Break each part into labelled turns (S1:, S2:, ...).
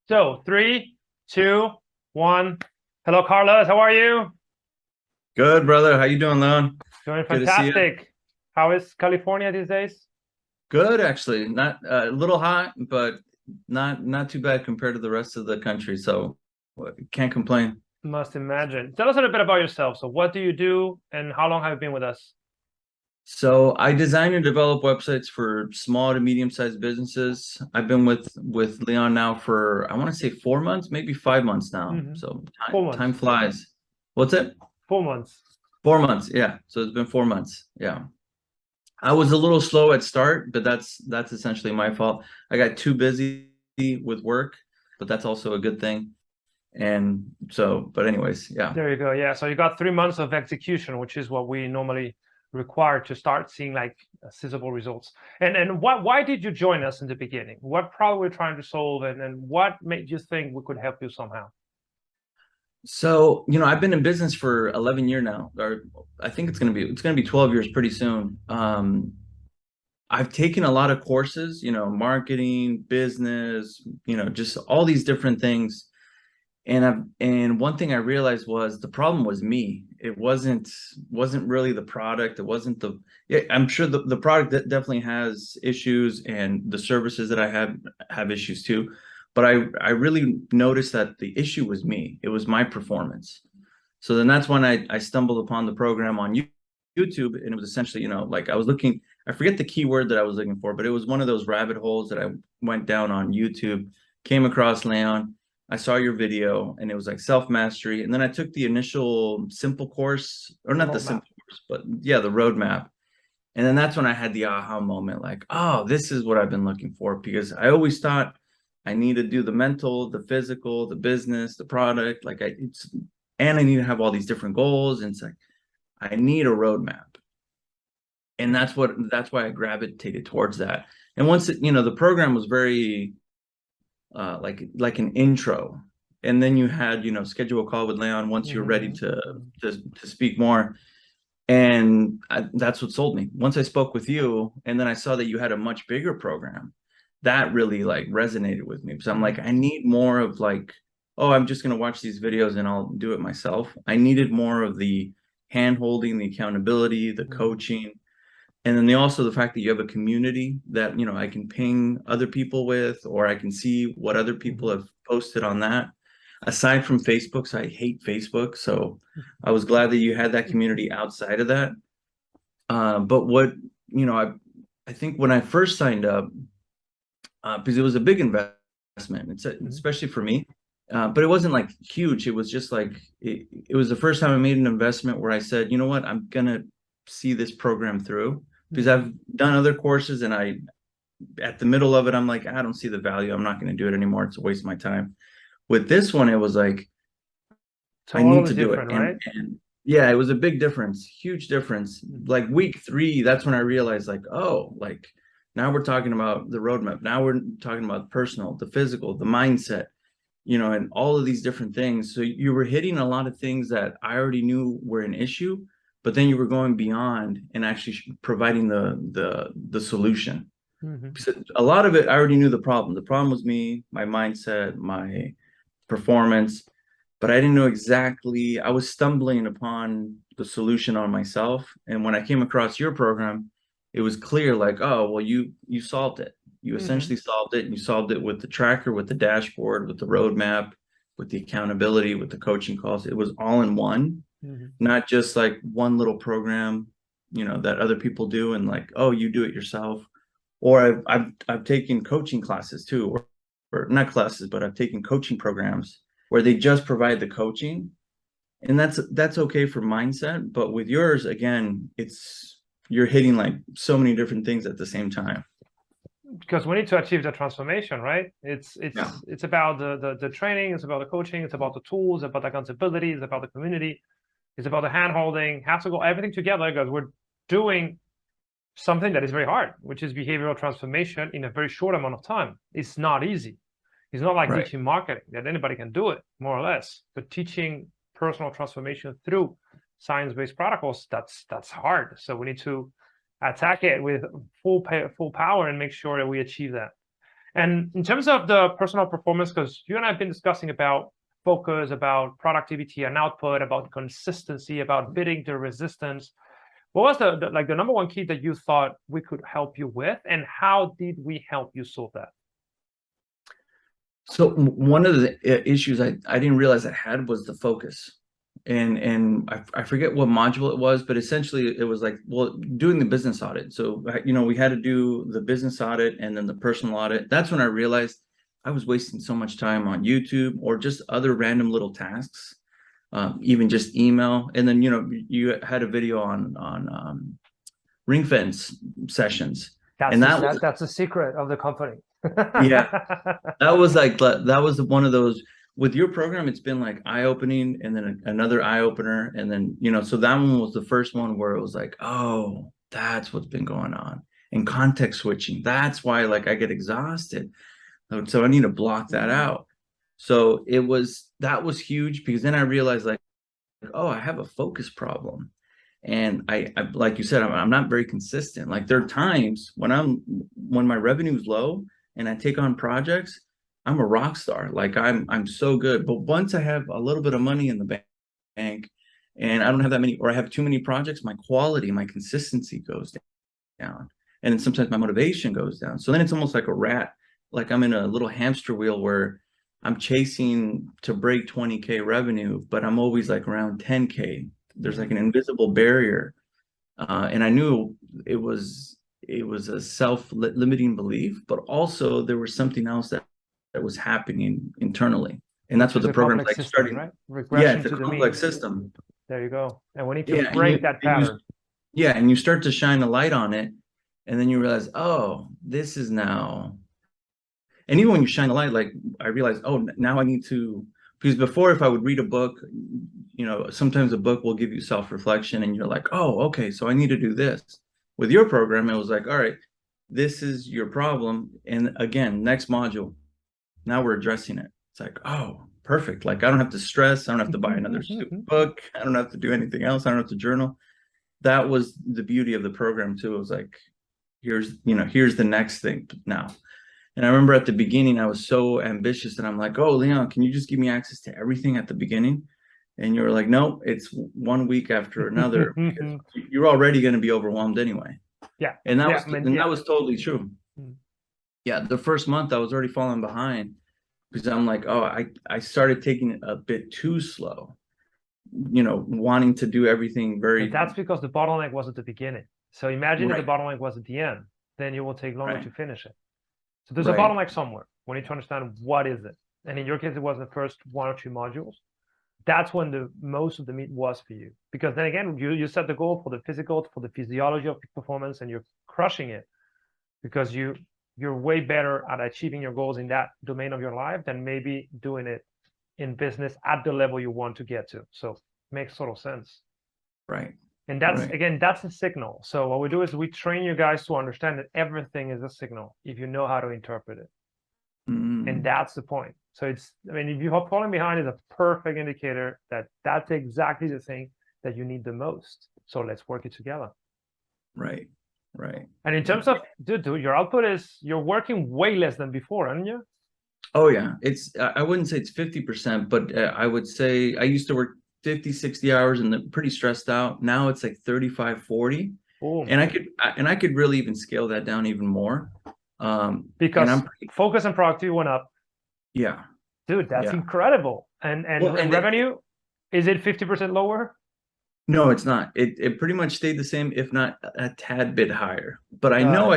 S1: So 3, 2, 1. Hello, Carlos. How are you?
S2: Good, brother. How you doing, Leon?
S1: Doing
S2: Good to see you.
S1: fantastic. How is California these days?
S2: Good, actually. Not a little hot, but not too bad compared to the rest of the country. So can't complain.
S1: Must imagine. Tell us a little bit about yourself. So what do you do and how long have you been with us?
S2: So I design and develop websites for small to medium-sized businesses. I've been with Leon now for I want to say 4 months, maybe 5 months now.
S1: Hmm.
S2: So
S1: Four
S2: time
S1: months.
S2: flies. What's it?
S1: 4 months.
S2: 4 months, yeah. So it's been 4 months. Yeah. I was a little slow at start, but that's essentially my fault. I got too busy with work, but that's also a good thing. And so, but anyways, yeah.
S1: There you go. Yeah. So you got 3 months of execution, which is what we normally require to start seeing like sizable results. And why did you join us in the beginning? What problem we're trying to solve, and what made you think we could help you somehow?
S2: So, I've been in business for 11 years now, or I think it's gonna be 12 years pretty soon. I've taken a lot of courses, marketing, business, just all these different things. And one thing I realized was the problem was me. It wasn't really the product. It wasn't the yeah, I'm sure the product definitely has issues and the services that I have issues too. But I really noticed that the issue was me. It was my performance. So then that's when I stumbled upon the program on YouTube, and it was essentially, like I was looking, I forget the keyword that I was looking for, but it was one of those rabbit holes that I went down on YouTube, came across Leon. I saw your video and it was like self mastery. And then I took the initial simple course, or not the
S1: Roadmap.
S2: simple course, but yeah, the roadmap. And then that's when I had the aha moment, like, oh, this is what I've been looking for. Because I always thought I need to do the mental, the physical, the business, the product, and I need to have all these different goals. And it's like, I need a roadmap. And that's why I gravitated towards that. And once the program was very like an intro, and then you had schedule a call with Leon once you're ready
S1: Hmm.
S2: to speak more, and that's what sold me. Once I spoke with you, and then I saw that you had a much bigger program, that really like resonated with me, because I'm like, I need more of like, oh, I'm just going to watch these videos and I'll do it myself. I needed more of the hand holding, the accountability, the
S1: Hmm.
S2: coaching, and then also the fact that you have a community that I can ping other people with, or I can see what other people
S1: Hmm.
S2: have posted on that. Aside from Facebook, so I hate Facebook. So I was glad that you had that community outside of that. But what I think when I first signed up, because it was a big investment, especially for me. But it wasn't like huge. It was just like it was the first time I made an investment where I said, you know what, I'm gonna see this program through, because
S1: Hmm.
S2: I've done other courses and at the middle of it, I'm like, I don't see the value. I'm not going to do it anymore. It's a waste of my time. With this one, it was like, I need
S1: Totally
S2: to do it.
S1: different,
S2: And
S1: right?
S2: yeah, it was a big difference, huge difference.
S1: Mhm.
S2: Like week 3, that's when I realized, like, oh, like now we're talking about the roadmap. Now we're talking about personal, the physical, the mindset, and all of these different things. So you were hitting a lot of things that I already knew were an issue, but then you were going beyond and actually providing the solution.
S1: Mhm.
S2: So a lot of it, I already knew the problem. The problem was me, my mindset, my performance, but I didn't know exactly. I was stumbling upon the solution on myself. And when I came across your program, it was clear, like, oh, well, you solved it. You
S1: Mhm.
S2: essentially solved it, and you solved it with the tracker, with the dashboard, with the roadmap, with the accountability, with the coaching calls. It was all in one,
S1: Mhm.
S2: not just like one little program, that other people do, and like, oh, you do it yourself. Or I've taken coaching classes too, or not classes, but I've taken coaching programs where they just provide the coaching, and that's okay for mindset. But with yours, again, you're hitting like so many different things at the same time.
S1: Because we need to achieve the transformation, right? It's
S2: Yeah.
S1: it's it's about the training, it's about the coaching, it's about the tools, about the accountability, it's about the community, it's about the hand holding. Has to go everything together because we're doing something that is very hard, which is behavioral transformation in a very short amount of time. It's not easy. It's not like
S2: Right.
S1: teaching marketing that anybody can do it, more or less. But teaching personal transformation through science-based protocols, that's hard. So we need to attack it with full power and make sure that we achieve that. And in terms of the personal performance, because you and I have been discussing about focus, about productivity and output, about consistency, about beating the resistance. What was the number one key that you thought we could help you with, and how did we help you solve that?
S2: So one of the issues I didn't realize I had was the focus. And I forget what module it was, but essentially it was like, well, doing the business audit. So, we had to do the business audit and then the personal audit. That's when I realized I was wasting so much time on YouTube or just other random little tasks, even just email. And then, you had a video on ring fence sessions.
S1: That's the secret of the company.
S2: Yeah, that was one of those. With your program, it's been like eye-opening and then another eye-opener. And then, so that one was the first one where it was like, oh, that's what's been going on. And context switching. That's why like I get exhausted. So I need to block that out. So that was huge, because then I realized like, oh, I have a focus problem. And I like you said, I'm not very consistent. Like there are times when my revenue is low and I take on projects, I'm a rock star. Like I'm so good. But once I have a little bit of money in the bank and I don't have that many, or I have too many projects, my quality, my consistency goes down. And then sometimes my motivation goes down. So then it's almost like a rat. Like I'm in a little hamster wheel where I'm chasing to break 20K revenue, but I'm always like around 10K. There's like an invisible barrier. And I knew it was a self-limiting belief, but also there was something else that was happening internally. And that's what the program's like, starting, right? Regression it's a complex system.
S1: There you go. And we need to break that pattern.
S2: And you start to shine a light on it, and then you realize, oh, this is now. And even when you shine a light, like I realized, oh, now I need to, because before, if I would read a book, sometimes a book will give you self-reflection and you're like, oh, okay, so I need to do this. With your program, it was like, all right, this is your problem. And again, next module, now we're addressing it. It's like, oh, perfect. Like I don't have to stress. I don't have to buy another stupid book. I don't have to do anything else. I don't have to journal. That was the beauty of the program too. It was like, here's the next thing now. And I remember at the beginning, I was so ambitious that I'm like, oh, Leon, can you just give me access to everything at the beginning? And you were like, no, it's 1 week after another. Because you're already going to be overwhelmed anyway.
S1: Yeah.
S2: And that was totally true. Yeah. The first month I was already falling behind, because I'm like, oh, I started taking it a bit too slow, wanting to do everything very.
S1: But that's because the bottleneck was at the beginning. So imagine if the bottleneck was at the end, then you will take longer to finish it. So there's a bottleneck somewhere. We need to understand what is it. And in your case, it was the first 1 or 2 modules. That's when the most of the meat was for you. Because then again, you set the goal for the physical, for the physiology of peak performance, and you're crushing it because you're way better at achieving your goals in that domain of your life than maybe doing it in business at the level you want to get to. So it makes total sense.
S2: Right.
S1: And that's, again, that's a signal. So what we do is we train you guys to understand that everything is a signal if you know how to interpret it. And that's the point. So if you're falling behind, is a perfect indicator that that's exactly the thing that you need the most. So let's work it together.
S2: Right.
S1: And in terms of, dude, your output you're working way less than before, aren't you?
S2: Oh yeah. I wouldn't say it's 50%, but I would say I used to work 50, 60 hours and pretty stressed out. Now it's like 35, 40. And I could really even scale that down even more.
S1: Because focus and productivity went up.
S2: Yeah.
S1: Dude, that's incredible. And revenue, is it 50% lower?
S2: No, it's not. It pretty much stayed the same, if not a tad bit higher. But I know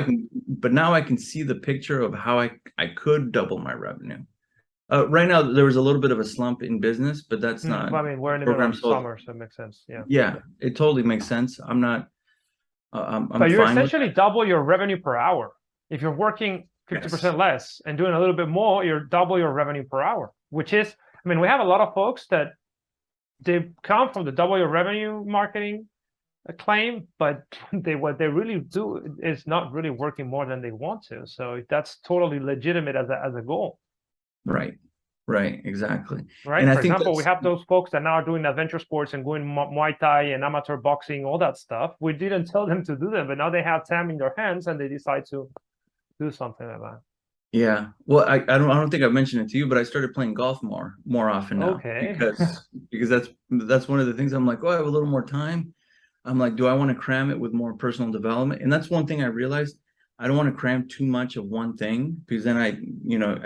S2: now I can see the picture of how I could double my revenue. Right now, there was a little bit of a slump in business, but that's not.
S1: I mean, we're in the middle of summer, so it makes sense. Yeah.
S2: Yeah, it totally makes sense. I'm not.
S1: But you essentially double your revenue per hour. If you're working 50% less and doing a little bit more, you're double your revenue per hour, which is, we have a lot of folks that they come from the double your revenue marketing claim, but what they really do is not really working more than they want to. So that's totally legitimate as a goal.
S2: Right, exactly.
S1: Right. And for example, we have those folks that now are doing adventure sports and going Muay Thai and amateur boxing, all that stuff. We didn't tell them to do that, but now they have time in their hands and they decide to do something like that.
S2: Yeah. Well, I don't think I've mentioned it to you, but I started playing golf more often now
S1: Okay.
S2: because that's one of the things I'm like, oh, I have a little more time. I'm like, do I want to cram it with more personal development? And that's one thing I realized. I don't want to cram too much of one thing because then I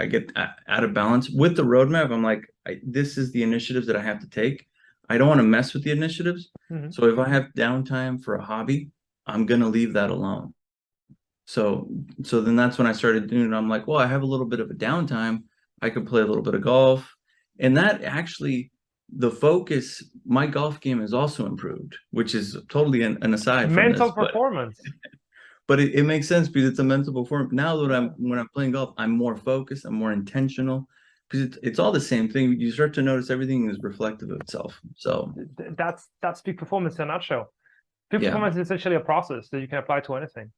S2: get out of balance with the roadmap. I'm like, this is the initiatives that I have to take. I don't want to mess with the initiatives.
S1: Mhm.
S2: So if I have downtime for a hobby, I'm gonna leave that alone. So so then that's when I started doing it. I'm like, well, I have a little bit of a downtime. I could play a little bit of golf. And that actually, the focus, my golf game has also improved, which is totally an aside from
S1: Mental
S2: this,
S1: performance.
S2: but it makes sense because it's a mental performance. Now that when I'm playing golf, I'm more focused, I'm more intentional because it's all the same thing. You start to notice everything is reflective of itself. So
S1: That's peak performance in a nutshell. Peak
S2: yeah,
S1: performance is essentially a process that you can apply to anything.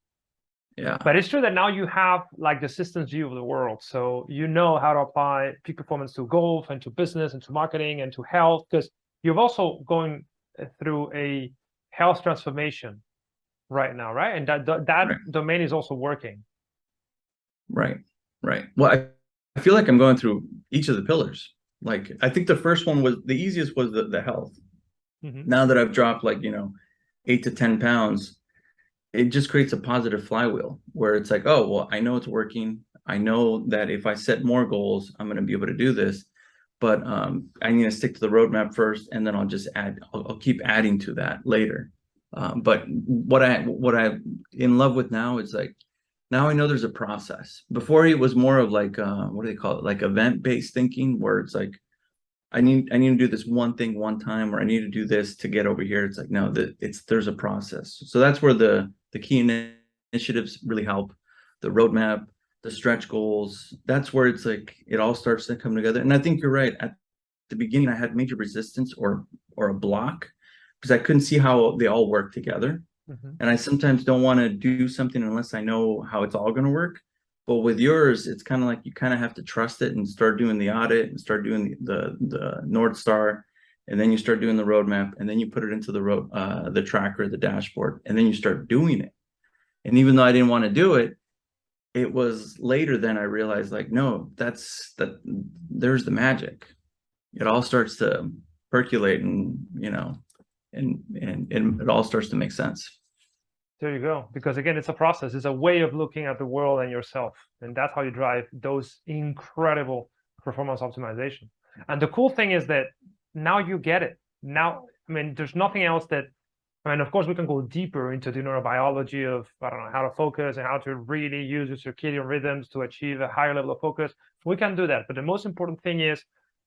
S2: yeah,
S1: But it's true that now you have like the systems view of the world. So you know how to apply peak performance to golf and to business and to marketing and to health, because you've also going through a health transformation right now, right? And that
S2: right,
S1: domain is also working.
S2: right, right. Well, I feel like I'm going through each of the pillars. Like I think the first one was the easiest was the health.
S1: Hmm.
S2: Now that I've dropped like, 8 to 10 pounds, it just creates a positive flywheel where it's like, oh, well, I know it's working. I know that if I set more goals, I'm going to be able to do this. But I need to stick to the roadmap first, and then I'll just add. I'll keep adding to that later. But what I in love with now is like now I know there's a process. Before it was more of like what do they call it? Like event based thinking, where it's like I need to do this one thing one time, or I need to do this to get over here. It's like no, there's a process. So that's where the key initiatives really help. The roadmap, the stretch goals. That's where it's like it all starts to come together. And I think you're right. At the beginning, I had major resistance or a block because I couldn't see how they all work together.
S1: Hmm.
S2: And I sometimes don't want to do something unless I know how it's all going to work. But with yours, it's kind of like you kind of have to trust it and start doing the audit and start doing the North Star, and then you start doing the roadmap, and then you put it into the tracker, the dashboard, and then you start doing it. And even though I didn't want to do it, it was later then I realized like, no, there's the magic. It all starts to percolate and it all starts to make sense.
S1: There you go. Because again, it's a process. It's a way of looking at the world and yourself, and that's how you drive those incredible performance optimization. And the cool thing is that now you get it. Now, I mean, there's nothing else that. I mean, of course, we can go deeper into the neurobiology of, I don't know, how to focus and how to really use your circadian rhythms to achieve a higher level of focus. We can do that. But the most important thing is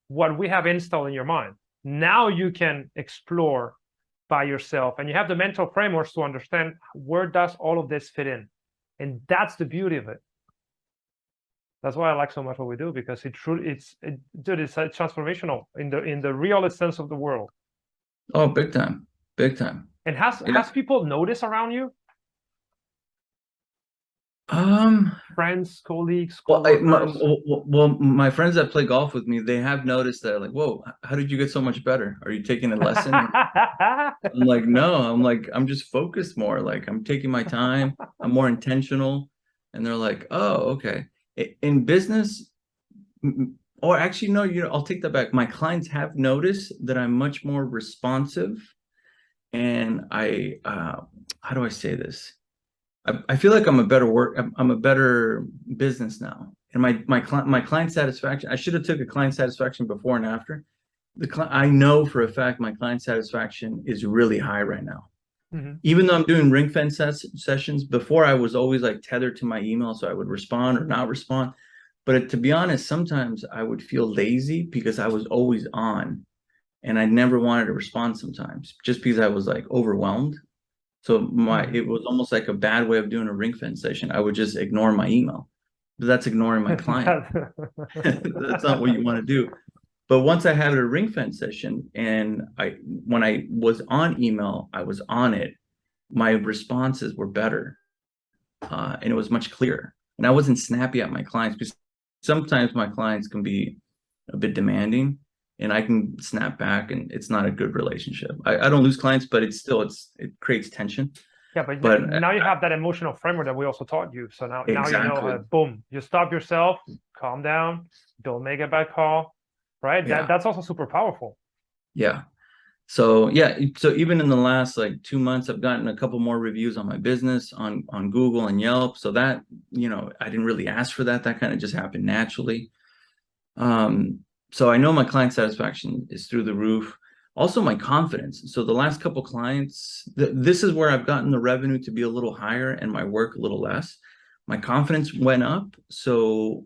S1: what we have installed in your mind. Now you can explore by yourself, and you have the mental frameworks to understand where does all of this fit in. And that's the beauty of it. That's why I like so much what we do, because dude, it's transformational in the realest sense of the world.
S2: Oh, big time, big time.
S1: And has
S2: Yeah.
S1: people noticed around you,
S2: Um,
S1: friends, colleagues,
S2: well,
S1: coworkers?
S2: my friends that play golf with me, they have noticed that, like, whoa, how did you get so much better? Are you taking a lesson? I'm like, no, I'm just focused more. Like, I'm taking my time, I'm more intentional. And they're like, oh, okay. In business, or actually, no, I'll take that back. My clients have noticed that I'm much more responsive, and how do I say this? I feel like I'm a better I'm a better business now. And my client satisfaction, I should have took a client satisfaction before and after. I know for a fact my client satisfaction is really high right now.
S1: Mhm.
S2: Even though I'm doing ring fence sessions, before I was always like tethered to my email, so I would respond or not respond. But to be honest, sometimes I would feel lazy because I was always on and I never wanted to respond sometimes just because I was like overwhelmed. So
S1: Mhm.
S2: it was almost like a bad way of doing a ring fence session. I would just ignore my email. But that's ignoring my client. That's not what you want to do. But once I had a ring fence session and when I was on email, I was on it. My responses were better, and it was much clearer. And I wasn't snappy at my clients because sometimes my clients can be a bit demanding, and I can snap back, and it's not a good relationship. I don't lose clients, but it creates tension.
S1: Yeah, but
S2: But
S1: now you have that emotional framework that we also taught you. So now you know
S2: exactly,
S1: how, boom, you stop yourself, calm down, don't make a bad call, right?
S2: yeah,
S1: That's also super powerful.
S2: yeah. So yeah, so even in the last like 2 months, I've gotten a couple more reviews on my business on Google and Yelp. So that, I didn't really ask for that. That kind of just happened naturally. Um, so I know my client satisfaction is through the roof. Also my confidence. So the last couple clients, this is where I've gotten the revenue to be a little higher and my work a little less. My confidence went up. So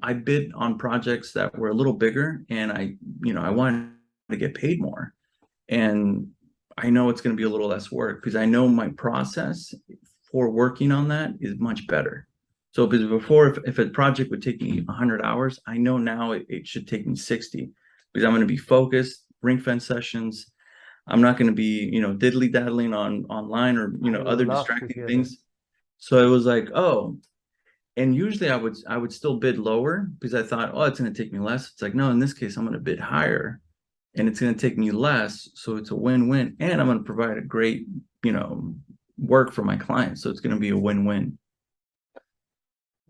S2: I bid on projects that were a little bigger, and I wanted to get paid more. And I know it's going to be a little less work because I know my process for working on that is much better. So because before, if a project would take me 100 hours, I know now it should take me 60, because I'm going to be focused, ring fence sessions. I'm not going to be, diddly daddling online or,
S1: I
S2: other
S1: love to
S2: distracting
S1: hear this.
S2: things. So it was like, oh, and usually I would still bid lower because I thought, oh, it's going to take me less. It's like, no, in this case, I'm going to bid higher, and it's going to take me less. So it's a win-win, and I'm going to provide a great, work for my clients. So it's going to be a win-win.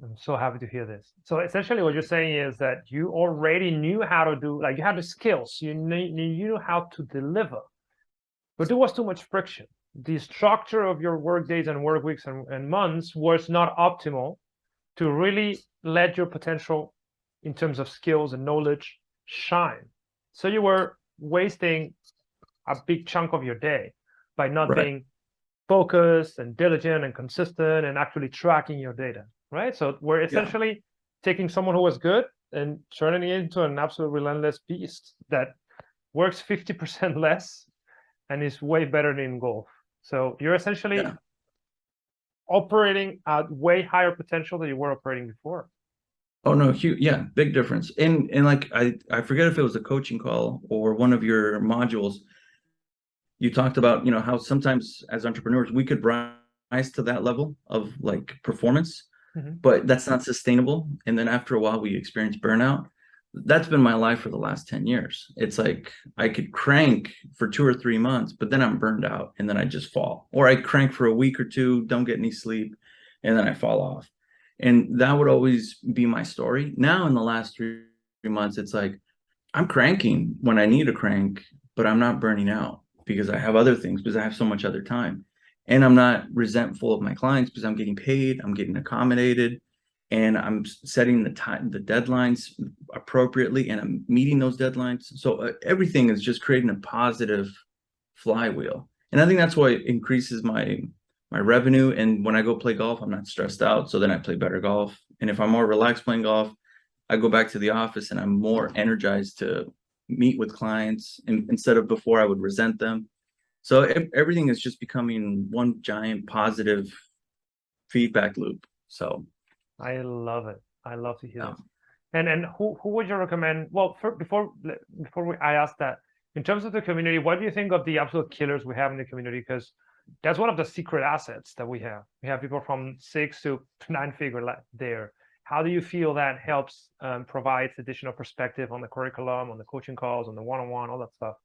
S1: I'm so happy to hear this. So essentially what you're saying is that you already knew how to do, like you had the skills, you knew how to deliver, but there was too much friction. The structure of your work days and work weeks and months was not optimal to really let your potential in terms of skills and knowledge shine. So you were wasting a big chunk of your day by not
S2: Right.
S1: being focused and diligent and consistent and actually tracking your data, right? So we're
S2: Yeah.
S1: essentially taking someone who was good and turning it into an absolute relentless beast that works 50% less and is way better than golf. So you're essentially
S2: Yeah.
S1: operating at way higher potential than you were operating before.
S2: Oh no, huge, yeah, big difference. And like I forget if it was a coaching call or one of your modules. You talked about, how sometimes as entrepreneurs we could rise to that level of like performance,
S1: Mhm.
S2: but that's not sustainable. And then after a while we experience burnout. That's been my life for the last 10 years. It's like I could crank for 2 or 3 months, but then I'm burned out and then I just fall. Or I crank for a week or two, don't get any sleep, and then I fall off. And that would always be my story. Now in the last 3 months, it's like I'm cranking when I need to crank, but I'm not burning out because I have other things, because I have so much other time. And I'm not resentful of my clients because I'm getting paid, I'm getting accommodated, and I'm setting the time, the deadlines appropriately, and I'm meeting those deadlines. So everything is just creating a positive flywheel. And I think that's why it increases my revenue. And when I go play golf, I'm not stressed out. So then I play better golf. And if I'm more relaxed playing golf, I go back to the office and I'm more energized to meet with clients, and instead of before I would resent them. So everything is just becoming one giant positive feedback loop. So
S1: I love it. I love to hear
S2: yeah.
S1: this. And who would you recommend? Well, I ask that, in terms of the community, what do you think of the absolute killers we have in the community? Because that's one of the secret assets that we have. We have people from 6 to 9 figure there. How do you feel that helps provides additional perspective on the curriculum, on the coaching calls, on the one-on-one, all that stuff?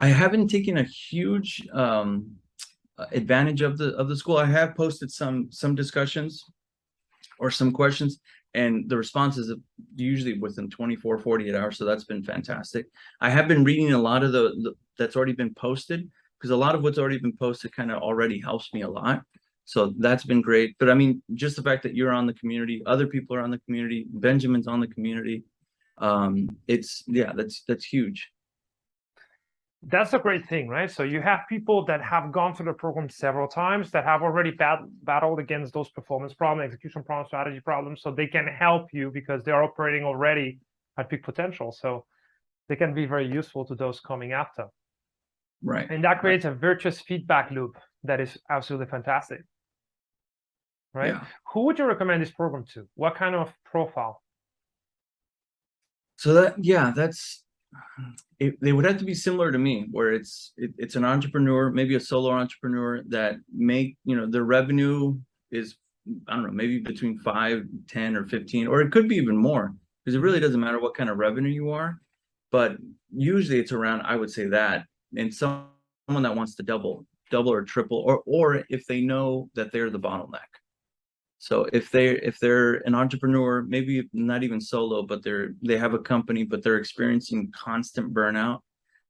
S2: I haven't taken a huge advantage of the school. I have posted some discussions or some questions, and the responses are usually within 24, 48 hours. So that's been fantastic. I have been reading a lot of the that's already been posted, because a lot of what's already been posted kind of already helps me a lot. So that's been great. But I mean, just the fact that you're on the community, other people are on the community, Benjamin's on the community. That's huge.
S1: That's a great thing, right? So you have people that have gone through the program several times, that have already battled against those performance problems, execution problems, strategy problems, so they can help you because they're operating already at peak potential. So they can be very useful to those coming after.
S2: Right.
S1: And that
S2: Right.
S1: creates a virtuous feedback loop that is absolutely fantastic, right?
S2: Yeah.
S1: Who would you recommend this program to? What kind of profile?
S2: So they would have to be similar to me, where it's an entrepreneur, maybe a solo entrepreneur that their revenue is, I don't know, maybe between 5, 10, or 15, or it could be even more, because it really doesn't matter what kind of revenue you are, but usually it's around, I would say that, and someone that wants to double double or triple, or if they know that they're the bottleneck. So if they're an entrepreneur, maybe not even solo, but they have a company, but they're experiencing constant burnout.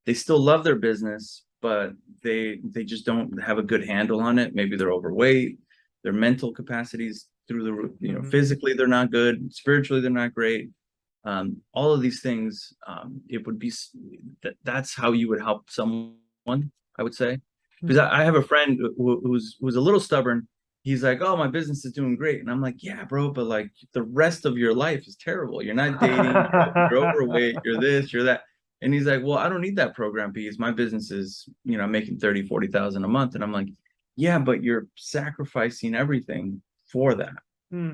S2: They still love their business, but they just don't have a good handle on it. Maybe they're overweight, their mental capacities through the roof, you know, physically they're not good, spiritually they're not great. All of these things, it would be that's how you would help someone, I would say. Because I have a friend who's a little stubborn. He's like, oh, my business is doing great. And I'm like, yeah, bro, but like the rest of your life is terrible. You're not dating, you're overweight, you're this, you're that. And he's like, well, I don't need that program because my business is, you know, making 30, 40,000 a month. And I'm like, yeah, but you're sacrificing everything for that.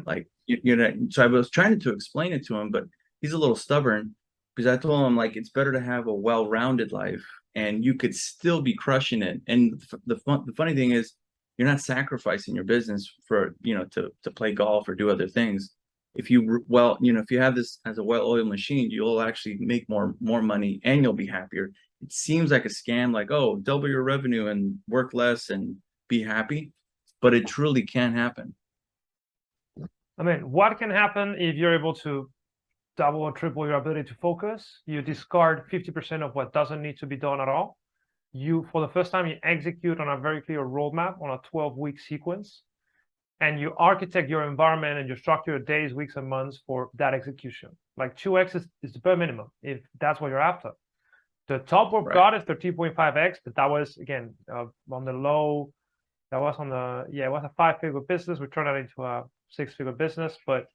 S2: Like, you know, so I was trying to explain it to him, but he's a little stubborn because I told him, like, it's better to have a well-rounded life and you could still be crushing it. And the funny thing is, you're not sacrificing your business for, you know, to play golf or do other things. If you, well, you know, if you have this as a well-oiled machine, you'll actually make more money and you'll be happier. It seems like a scam, like, oh, double your revenue and work less and be happy, but it truly can happen.
S1: I mean, what can happen if you're able to double or triple your ability to focus? You discard 50% of what doesn't need to be done at all. You, for the first time, you execute on a very clear roadmap on a 12-week sequence, and you architect your environment and you structure your days, weeks, and months for that execution. Like 2x is the bare minimum if that's what you're after. The top of God is 13.5x, but that was, again, on the low, that was on the, yeah, it was a 5-figure business. We turned that into a 6-figure business, but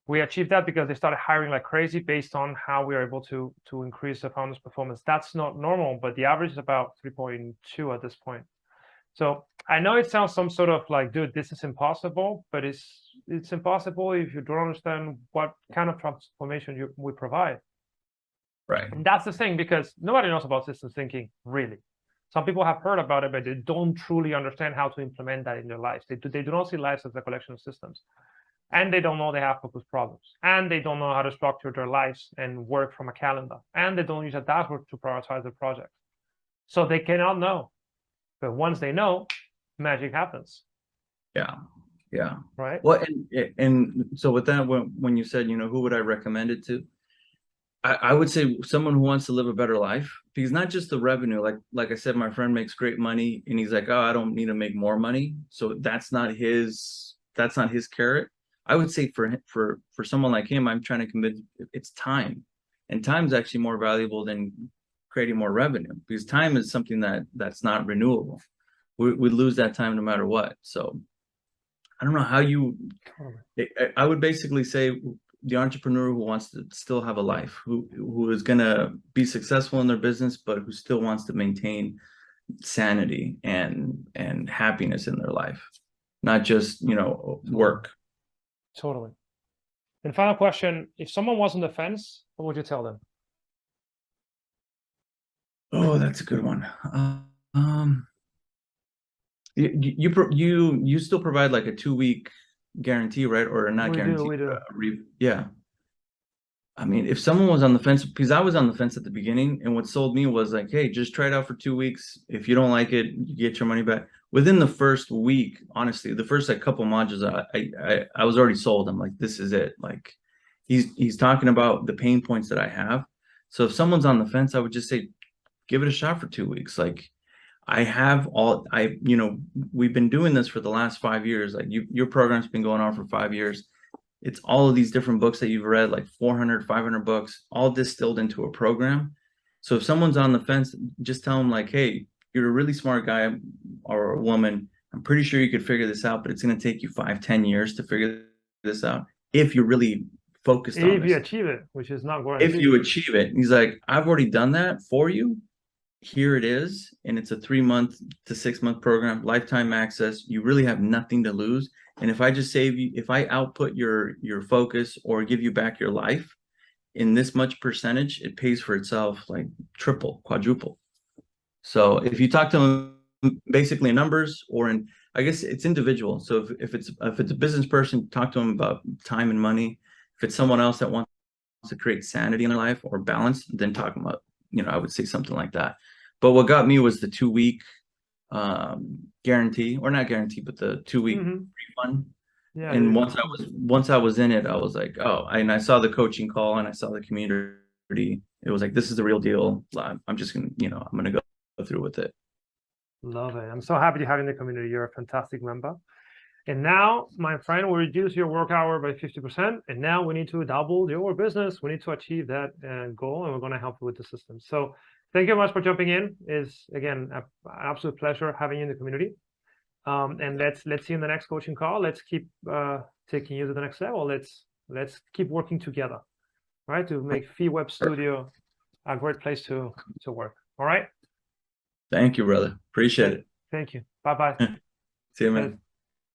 S1: we achieved that because they started hiring like crazy based on how we are able to increase the founder's performance. That's not normal, but the average is about 3.2 at this point. So I know it sounds some sort of like, dude, this is impossible, but it's impossible if you don't understand what kind of transformation we provide.
S2: Right.
S1: And that's the thing, because nobody knows about systems thinking, really. Some people have heard about it, but they don't truly understand how to implement that in their lives. They do not see lives as a collection of systems. And they don't know they have focus problems. And they don't know how to structure their lives and work from a calendar. And they don't use a dashboard to prioritize their projects. So they cannot know. But once they know, magic happens.
S2: Yeah. Yeah.
S1: Right.
S2: Well, and so with that, when you said, you know, who would I recommend it to? I would say someone who wants to live a better life, because not just the revenue, like I said, my friend makes great money and he's like, oh, I don't need to make more money. So that's not his carrot. I would say for someone like him, I'm trying to convince it's time, and time is actually more valuable than creating more revenue, because time is something that's not renewable. We lose that time no matter what. So I don't know how you. I would basically say the entrepreneur who wants to still have a life, who is gonna be successful in their business, but who still wants to maintain sanity and happiness in their life, not just, you know, work.
S1: Totally. And final question, if someone was on the fence, what would you tell them?
S2: Oh, that's a good one. You still provide like a 2-week guarantee, right? Or not guarantee.
S1: We do.
S2: Yeah. I mean, if someone was on the fence, because I was on the fence at the beginning, and what sold me was like, hey, just try it out for 2 weeks. If you don't like it, you get your money back. Within the first week, honestly, the first like couple modules, I was already sold. I'm like, this is it. Like, he's talking about the pain points that I have. So if someone's on the fence, I would just say, give it a shot for 2 weeks. Like, you know, we've been doing this for the last 5 years. Like, your program's been going on for 5 years. It's all of these different books that you've read, like 400, 500 books, all distilled into a program. So if someone's on the fence, just tell them like, hey, you're a really smart guy or a woman. I'm pretty sure you could figure this out, but it's going to take you 5, 10 years to figure this out if you're really focused on this.
S1: If you achieve it, which is not guaranteed.
S2: If you achieve it. He's like, I've already done that for you. Here it is. And it's a 3-month to 6-month program, lifetime access. You really have nothing to lose. And if I just save you, if I output your focus or give you back your life in this much percentage, it pays for itself like triple, quadruple. So if you talk to them basically in numbers, or in, I guess it's individual. So if it's a business person, talk to them about time and money. If it's someone else that wants to create sanity in their life or balance, then talk about, you know, I would say something like that. But what got me was the 2-week guarantee, or not guarantee, but the 2 week refund.
S1: Yeah.
S2: And once I was in it, I was like, oh, and I saw the coaching call and I saw the community. It was like, this is the real deal. I'm just gonna, I'm gonna go through with it.
S1: Love it. I'm so happy to have you in the community. You're a fantastic member. And now, my friend, we'll reduce your work hour by 50%. And now we need to double your business. We need to achieve that goal, and we're going to help you with the system. So thank you very much for jumping in. It's, again, an absolute pleasure having you in the community. And let's see you in the next coaching call. Let's keep taking you to the next level. Let's keep working together, right, to make Phi Web Studio a great place to work. All right.
S2: Thank you, brother. Appreciate it.
S1: Thank you. Bye-bye.
S2: See you, man.